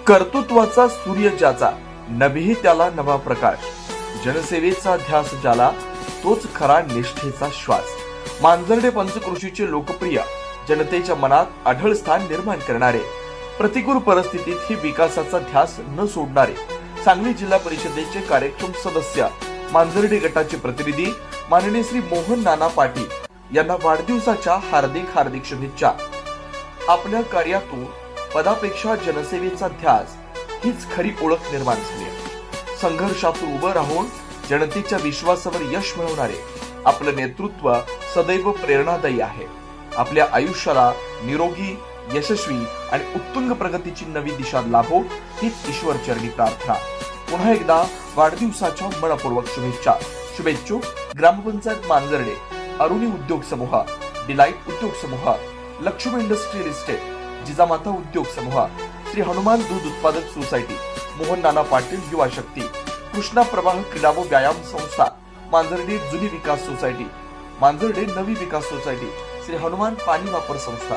कर्तृत्वाचा सूर्य ज्याचा, नभेही त्याला नवा प्रकाश. जनसेवेचा ध्यास ज्याला, तोच खरा निष्ठेचा श्वास. मांजर्डे पंचक्रोशीचे लोकप्रिय, जनतेच्या मनात अढळ स्थान निर्माण करणारे, प्रतिकूल परिस्थितीत ही विकासाचा ध्यास न सोडणारे, सांगली जिल्हा परिषदेचे कार्यक्षम सदस्य, मांजर्डे गटाचे प्रतिनिधी माननीय श्री मोहन नाना पाटील यांना वाढदिवसाच्या हार्दिक शुभेच्छा. आपल्या कार्यातून पदापेक्षा जनसेवेचा ध्यास हीच खरी ओळख निर्माण झाली आहे. संघर्षातून उभं राहून जनतेच्या विश्वासावर यश मिळवणारे आपलं नेतृत्व सदैव प्रेरणादायी आहे. आपल्या आयुष्याला निरोगी, यशस्वी आणि उत्तुंग प्रगतीची नवी दिशा लाभो हीच ईश्वरचरणी प्रार्थना. पुन्हा एकदा वाढदिवसाच्या मनपूर्वक शुभेच्छा. शुभेच्छुक ग्रामपंचायत मांजर्डे, अरुणी उद्योग समूह, डिलाइट उद्योग समूह, लक्ष्मी इंडस्ट्रियल इस्टेट, जिजामाता उद्योग समूह, श्री हनुमान दूध उत्पादक सोसायटी, मोहन नाना पाटील युवा शक्ती, कृष्णा प्रवाह क्रीडा व व्यायाम संस्था, मांजर्डे जुनी विकास सोसायटी, मांजर्डे नवी विकास सोसायटी, श्री हनुमान पाणी वापर संस्था.